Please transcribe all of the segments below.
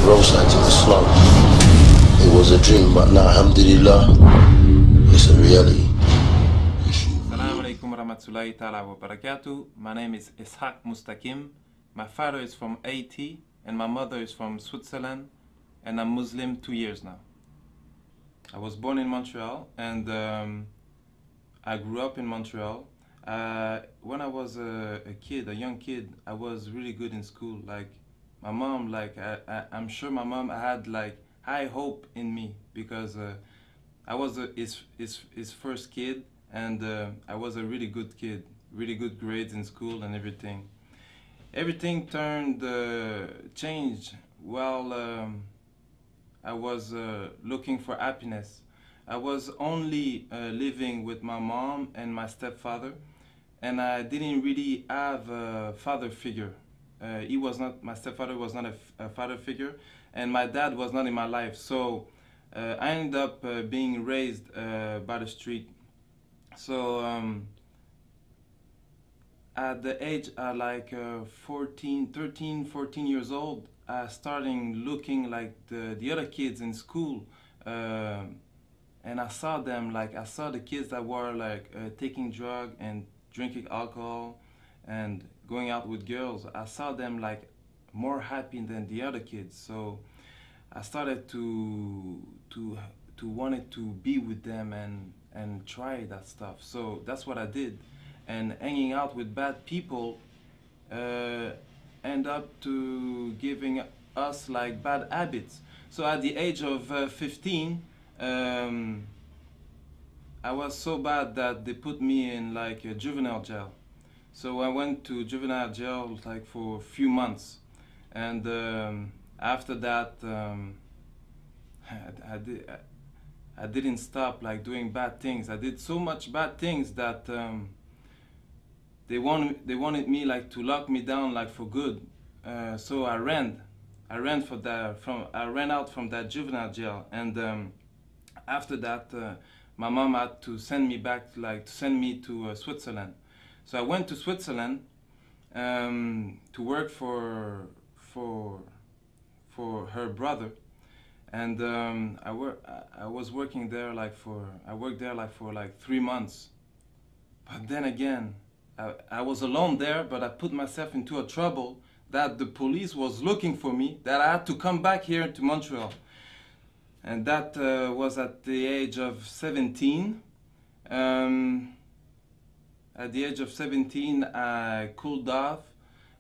road side to Islam. It was a dream, but now, alhamdulillah, it's a reality. Assalamu alaikum warahmatullahi ta'ala wa barakatuh. My name is Ishaq Mustaqim. My father is from Haiti and my mother is from Switzerland, and I'm Muslim 2 years now. I was born in Montreal and I grew up in Montreal. When I was a young kid, I was really good in school. Like my mom, I'm sure my mom had like high hope in me because I was his first kid, and I was a really good kid, really good grades in school and everything. Everything changed while I was looking for happiness. I was only living with my mom and my stepfather, and I didn't really have a father figure. My stepfather was not a father figure, and my dad was not in my life. So I ended up being raised by the street. So at the age of like 13, 14 years old, I started looking like the other kids in school, and I saw them, I saw the kids that were taking drugs and drinking alcohol and going out with girls. I saw them like more happy than the other kids. So I started to wanted to be with them and try that stuff. So that's what I did. And hanging out with bad people end up to giving us like bad habits. So at the age of 15, I was so bad that they put me in like a juvenile jail. So I went to juvenile jail like for a few months, and after that I didn't stop like doing bad things. I did so much bad things that they wanted me like to lock me down like for good. So I ran out from that juvenile jail, and after that my mom had to send me back to send me to Switzerland. So I went to Switzerland to work for her brother, and I worked there for like 3 months. But then again, I was alone there, but I put myself into a trouble that the police was looking for me, that I had to come back here to Montreal. And that was at the age of 17. At the age of 17, I cooled off.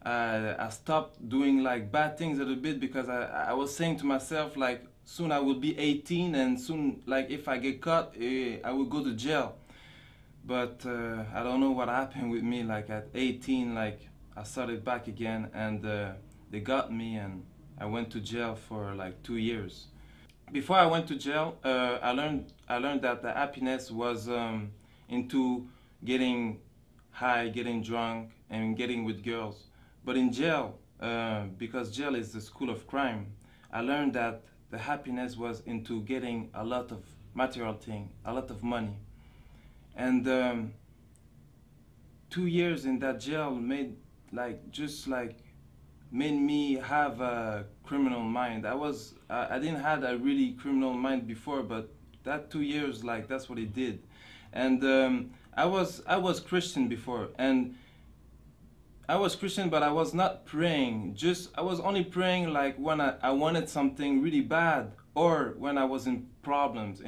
I stopped doing like bad things a little bit because I was saying to myself like soon I will be 18, and soon like if I get caught, I will go to jail. But I don't know what happened with me. Like at 18, like I started back again, and they got me, and I went to jail for like 2 years. Before I went to jail, I learned that the happiness was into getting high, getting drunk, and getting with girls. But in jail, because jail is the school of crime, I learned that the happiness was into getting a lot of material thing, a lot of money. And 2 years in that jail made me have a criminal mind. I didn't have a really criminal mind before, but that 2 years, like that's what it did. And I was Christian before, and I was Christian, but I was not praying. I was only praying like when I wanted something really bad, or when I was into problems.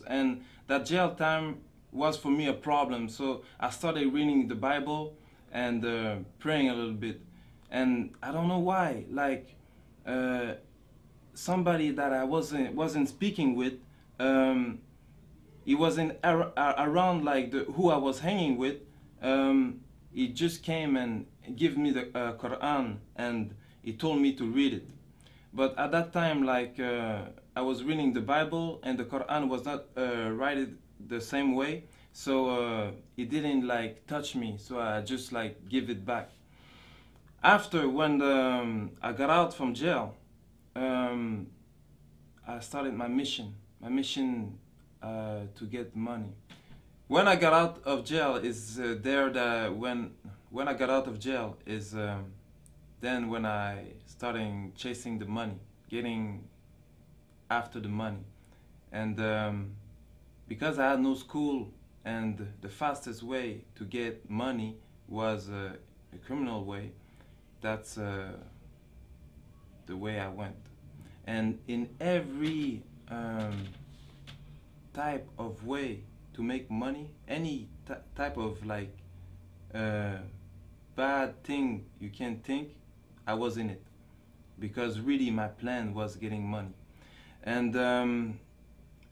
And that jail time was for me a problem. So I started reading the Bible and praying a little bit. And I don't know why, like somebody that I wasn't speaking with, he wasn't around like who I was hanging with. He just came and gave me the Quran, and he told me to read it. But at that time, like I was reading the Bible, and the Quran was not written the same way, so it didn't like touch me. So I just like give it back. After when I got out from jail, I started my mission to get money. When I got out of jail when I got out of jail is then when I started chasing the money, getting after the money. And because I had no school and the fastest way to get money was a criminal way, that's the way I went. And in every type of way to make money, any type of like bad thing you can think, I was in it, because really my plan was getting money. And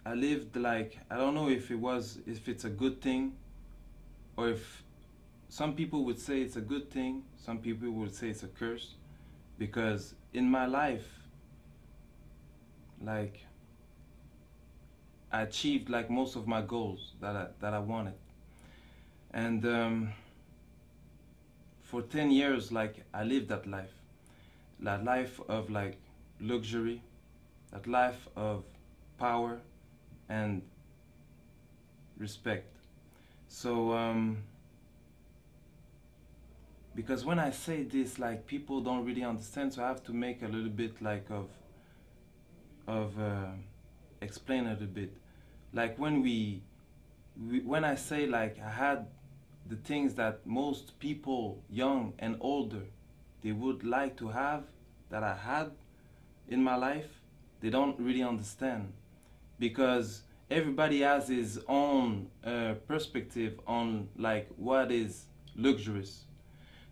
I lived like, I don't know if it's a good thing, or if some people would say it's a good thing, some people would say it's a curse, because in my life, like, I achieved like most of my goals that I wanted. And for 10 years, like, I lived that life of like luxury, that life of power and respect. So because when I say this, like, people don't really understand, so I have to make a little bit like of explain a little bit. Like when I say like I had the things that most people, young and older, they would like to have, that I had in my life, they don't really understand, because everybody has his own perspective on like what is luxurious.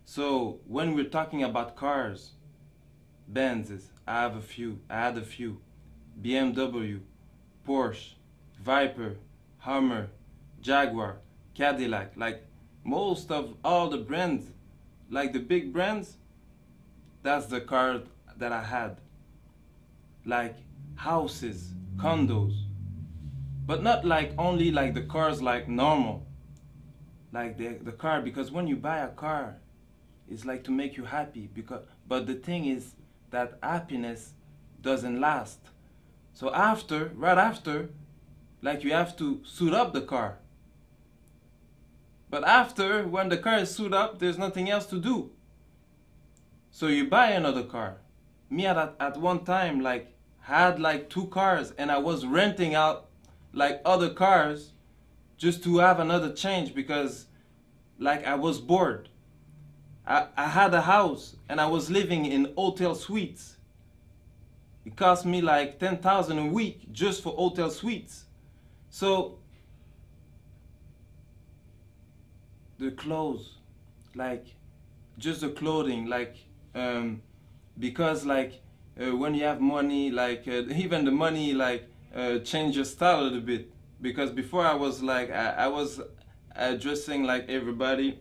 So when we're talking about cars, Benzes, I had a few, BMW, Porsche, Viper, Hummer, Jaguar, Cadillac, like most of all the brands, like the big brands, that's the car that I had. Like houses, condos, but not like only like the cars like normal, like the car, because when you buy a car, it's like to make you happy, but the thing is that happiness doesn't last. So right after, like, you have to suit up the car. But after, when the car is suited up, there's nothing else to do. So you buy another car. Me at one time, like, had like 2 cars, and I was renting out like other cars just to have another change, because like I was bored. I had a house and I was living in hotel suites. It cost me like 10,000 a week just for hotel suites. So the clothes, like just the clothing, like because like when you have money, like even the money like change your style a little bit. Because before I was like I was dressing like everybody,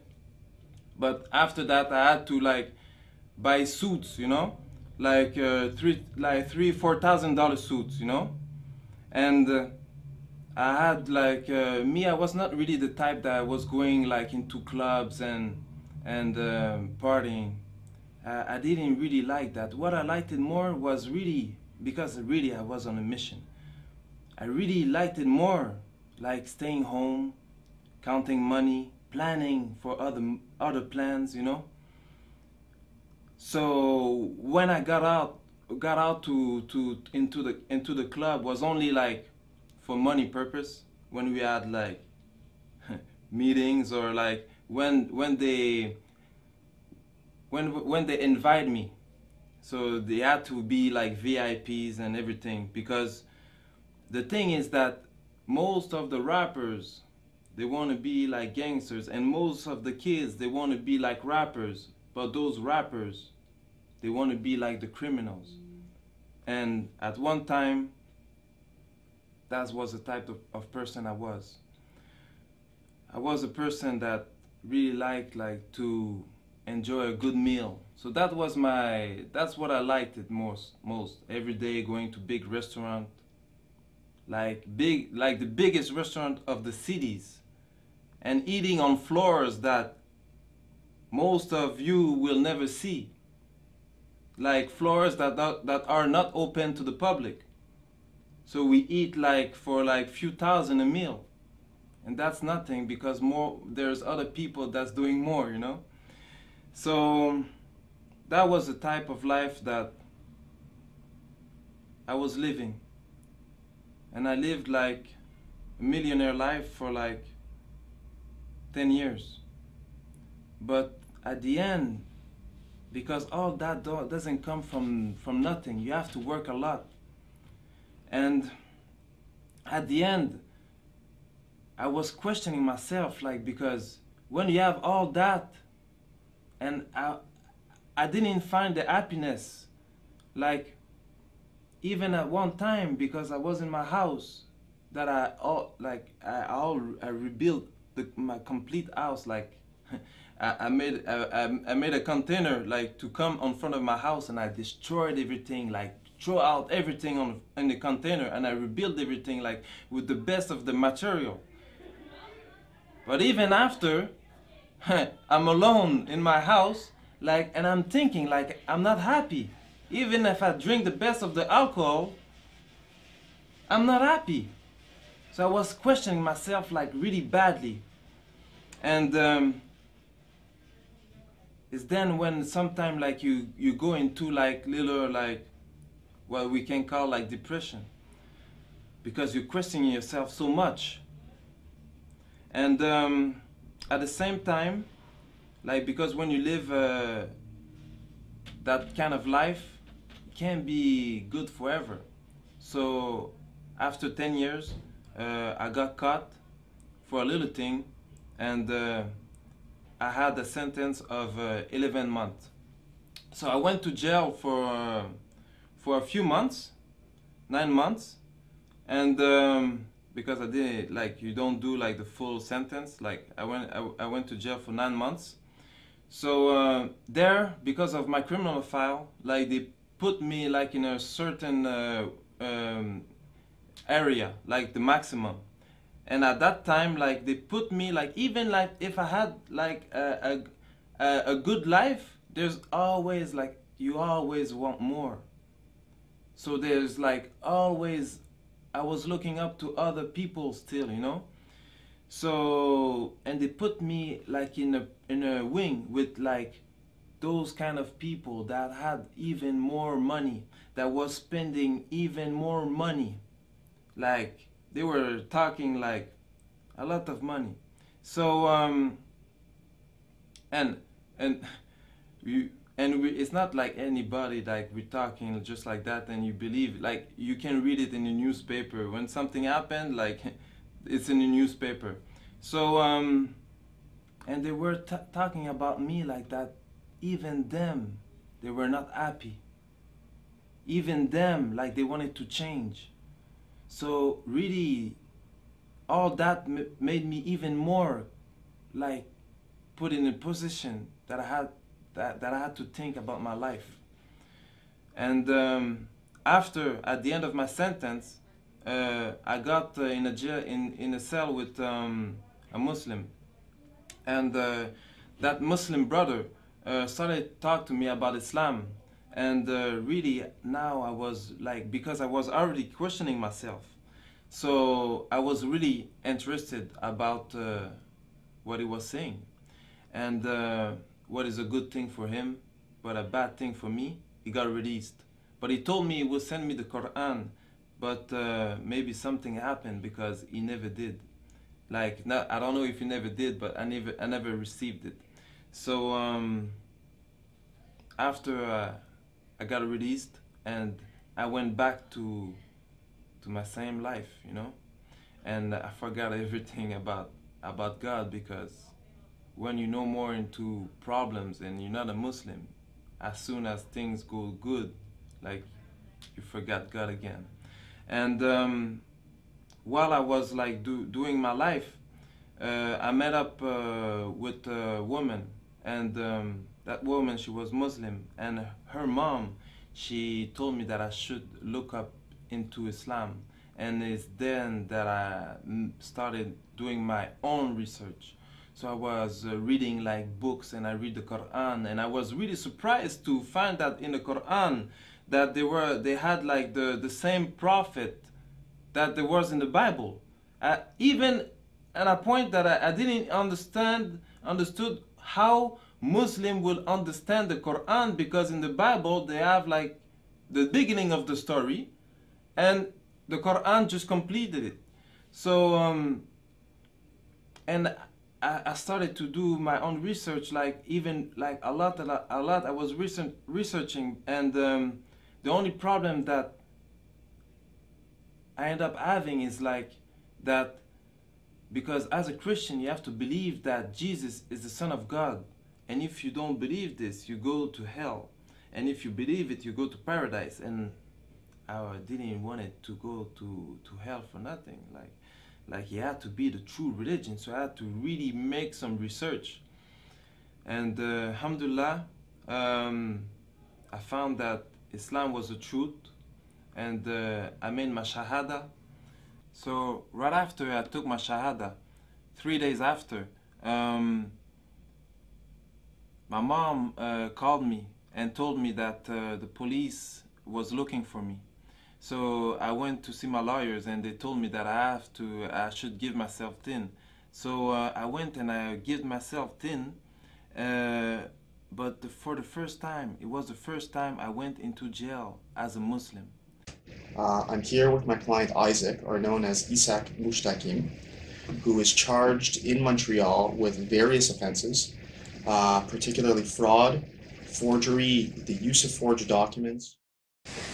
but after that I had to like buy suits, you know, like $3,000-4,000 suits, you know. And I had like me, I was not really the type that was going like into clubs and partying. I didn't really like that. What I liked it more was really, because really I was on a mission, I really liked it more like staying home, counting money, planning for other plans, you know. So when I got out into the club, was only like for money purpose. When we had like meetings, or like when they invite me, so they had to be like VIPs and everything. Because the thing is that most of the rappers, they want to be like gangsters, and most of the kids, they want to be like rappers, but those rappers, they want to be like the criminals. And at one time, that was the type of person I was. I was a person that really liked like to enjoy a good meal. So that's what I liked it most. Every day going to big restaurant, like the biggest restaurant of the cities, and eating on floors that most of you will never see. Like floors that are not open to the public. So we eat like for like few thousand a meal. And that's nothing, because there's other people that's doing more, you know. So that was the type of life that I was living. And I lived like a millionaire life for like 10 years. But at the end, because all that doesn't come from nothing, you have to work a lot. And at the end, I was questioning myself, like, because when you have all that, and I didn't find the happiness, like, even at one time, because I was in my house, that I rebuilt my complete house, like, I made a container, like, to come in front of my house, and I destroyed everything, like, throw out everything in the container, and I rebuilt everything, like, with the best of the material. But even after, I'm alone in my house, like, and I'm thinking, like, I'm not happy. Even if I drink the best of the alcohol, I'm not happy. So I was questioning myself, like, really badly. And it's then when sometime, like, you go into, like, little, like, what we can call, like, depression, because you're questioning yourself so much. And at the same time, like, because when you live that kind of life, it can't be good forever. So after 10 years, I got caught for a little thing, and I had a sentence of 11 months. So I went to jail for a few months, 9 months, and because I did, like, you don't do, like, the full sentence, like, I went to jail for 9 months. So there, because of my criminal file, like, they put me, like, in a certain area, like the maximum. And at that time, like, they put me, like, even, like, if I had, like, a good life, there's always, like, you always want more. So there's, like, always, I was looking up to other people still, you know. So, and they put me, like, in a wing with, like, those kind of people that had even more money, that was spending even more money. Like, they were talking, like, a lot of money. So it's not like anybody, like, we're talking just like that and you believe, like, you can read it in the newspaper when something happened, like, it's in the newspaper. So and they were talking about me like that. Even them, they were not happy. Even them, like, they wanted to change. So really, all that made me even more, like, put in a position that I had that I had to think about my life. And after, at the end of my sentence, I got in a jail, in a cell with a Muslim, and that Muslim brother started to talk to me about Islam. And really, now I was, like, because I was already questioning myself, so I was really interested about what he was saying, and what is a good thing for him, but a bad thing for me. He got released, but he told me he would send me the Quran, but maybe something happened, because he never did. Like, I don't know if he never did, but I never received it. So after I got released, and I went back to my same life, you know, and I forgot everything about God, because when you know more into problems and you're not a Muslim, as soon as things go good, like, you forgot God again. And while I was, like, doing my life, I met up with a woman, and that woman, she was Muslim, and her mom, she told me that I should look up into Islam. And it's then that I started doing my own research. So I was reading, like, books, and I read the Quran, and I was really surprised to find that in the Quran that they had, like, the same prophet that there was in the Bible. Even at a point that I didn't understood how Muslim will understand the Quran, because in the Bible they have, like, the beginning of the story, and the Quran just completed it. So and I started to do my own research, like even like a lot. I was researching, and the only problem that I end up having is like that, because as a Christian you have to believe that Jesus is the Son of God, and if you don't believe this, you go to hell, and if you believe it, you go to paradise. And I didn't want it to go to hell for nothing. Like it had to be the true religion, so I had to really make some research. And alhamdulillah, I found that Islam was the truth, and I made my shahada. So right after I took my shahada, 3 days after, my mom called me and told me that the police was looking for me. So I went to see my lawyers, and they told me that I should give myself tin. So I went and I gave myself tin, but for the first time, it was the first time I went into jail as a Muslim. I'm here with my client Isaac, or known as Ishaq Mustaqim, who is charged in Montreal with various offenses, particularly fraud, forgery, the use of forged documents.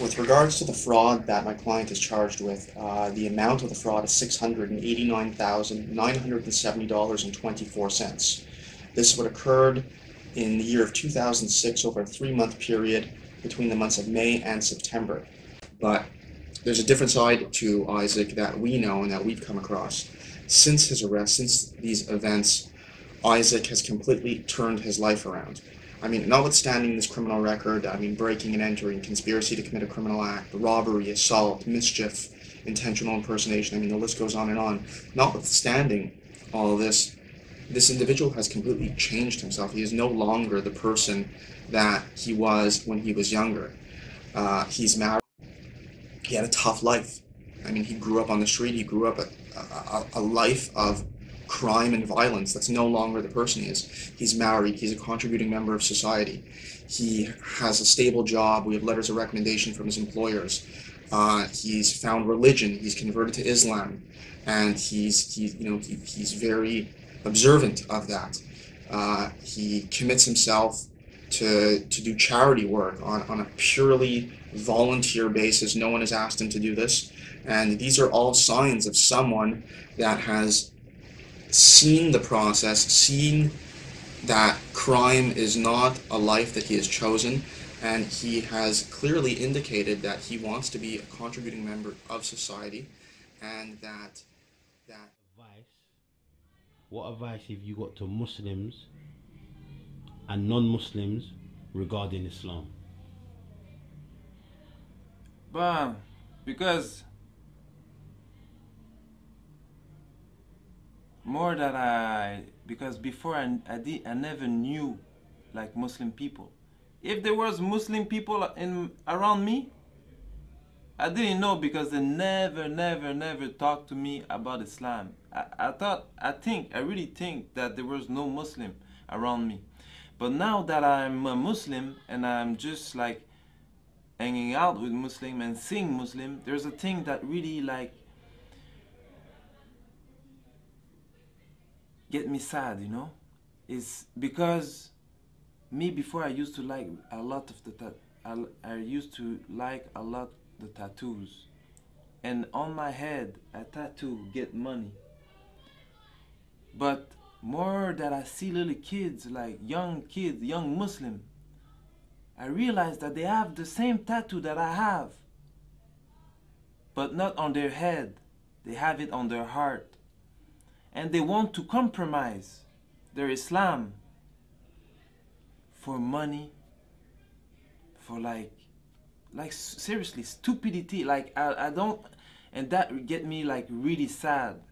With regards to the fraud that my client is charged with, the amount of the fraud is $689,970.24. This would have occurred in the year of 2006 over a 3-month period between the months of May and September. But there's a different side to Isaac that we know and that we've come across. Since his arrest, since these events, Isaac has completely turned his life around. I mean, notwithstanding this criminal record, I mean, breaking and entering, conspiracy to commit a criminal act, robbery, assault, mischief, intentional impersonation, I mean, the list goes on and on. Notwithstanding all of this, this individual has completely changed himself. He is no longer the person that he was when he was younger. He's married. He had a tough life. I mean, he grew up on the street. He grew up a life of crime and violence. That's no longer the person he is. He's married. He's a contributing member of society. He has a stable job. We have letters of recommendation from his employers. He's found religion. He's converted to Islam, and he's very observant of that. He commits himself to do charity work on a purely volunteer basis. No one has asked him to do this, and these are all signs of someone that has seen the process, seen that crime is not a life that he has chosen, and he has clearly indicated that he wants to be a contributing member of society, and that what advice have you got to Muslims and non-Muslims regarding Islam? But because before I never knew like Muslim people. If there was Muslim people around me, I didn't know, because they never talked to me about Islam. I really think that there was no Muslim around me. But now that I'm a Muslim and I'm just like hanging out with Muslim and seeing Muslim, there's a thing that really like get me sad, you know? Is because me, before I used to like a lot of I used to like a lot the tattoos, and on my head a tattoo get money. But more that I see little kids, like young Muslim, I realize that they have the same tattoo that I have, but not on their head. They have it on their heart, and they want to compromise their Islam for money, for like seriously stupidity. Like I don't, and that get me like really sad,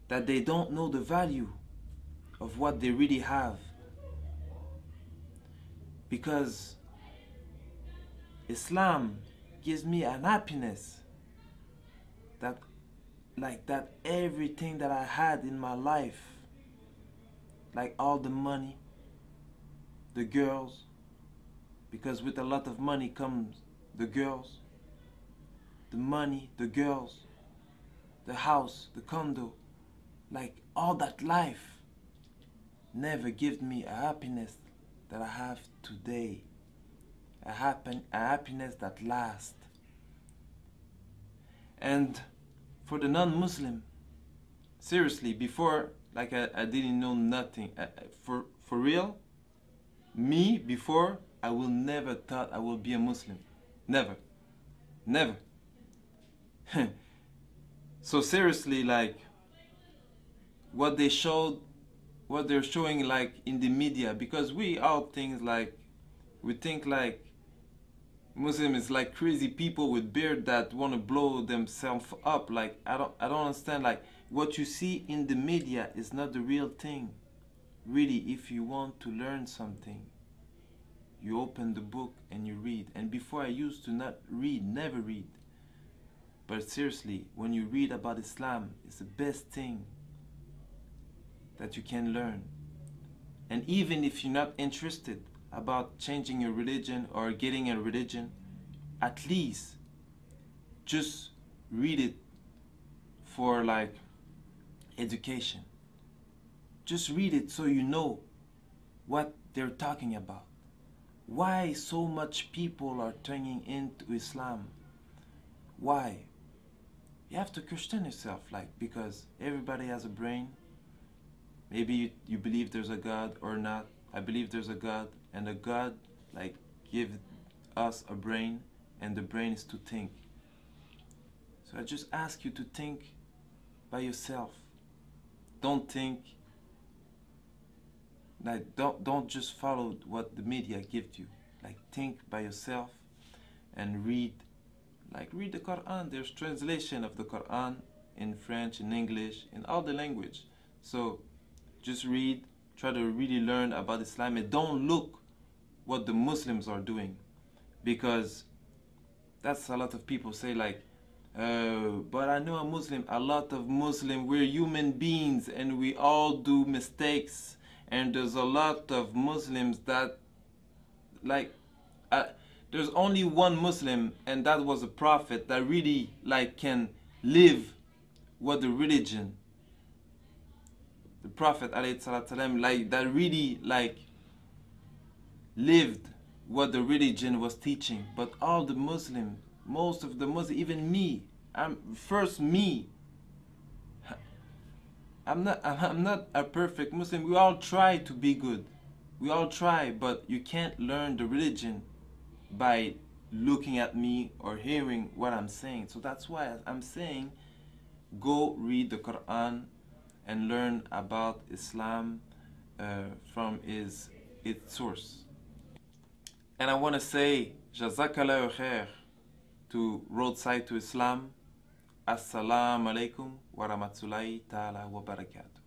that they don't know the value of what they really have. Because Islam gives me an happiness that everything that I had in my life, like all the money, the girls, because with a lot of money comes the girls, the money, the girls, the house, the condo, like all that life never give me a happiness that I have today. A happiness that lasts. And for the non-Muslim, seriously, before, like I didn't know nothing. For real, me, before, I will never thought I will be a Muslim. Never. Never. So seriously, like, what they're showing, like, in the media, because we all think like Muslim is like crazy people with beard that want to blow themselves up. Like, I don't understand. Like, what you see in the media is not the real thing. Really, if you want to learn something, you open the book and you read. And before I used to not read, never read. But seriously, when you read about Islam, it's the best thing that you can learn. And even if you're not interested about changing your religion or getting a religion, at least just read it for like education. Just read it so you know what they're talking about. Why so much people are turning into Islam? Why? You have to question yourself, like, because everybody has a brain. Maybe you believe there's a God or not. I believe there's a God, and the God, like, give us a brain, and the brain is to think. So I just ask you to think by yourself. Don't think, like, don't just follow what the media gives you. Like, think by yourself and read. Like, read the Quran. There's translation of the Quran in French, in English, in all the language. So just read, try to really learn about Islam, and don't look what the Muslims are doing, because that's a lot of people say, like, but I know a Muslim. A lot of Muslims, we're human beings and we all do mistakes, and there's a lot of Muslims that, like, there's only one Muslim, and that was a prophet that really, like, can live what the religion, the Prophet ﷺ, like, that really, like, lived what the religion was teaching. But all the Muslims, most of the Muslims, even me, I'm not a perfect Muslim. We all try to be good. We all try, but you can't learn the religion by looking at me or hearing what I'm saying. So that's why I'm saying, go read the Quran and learn about Islam from its source. And I want to say Jazakallahu khair to Roadside to Islam. Assalamu alaikum wa rahmatullahi ta'ala wa barakatuh.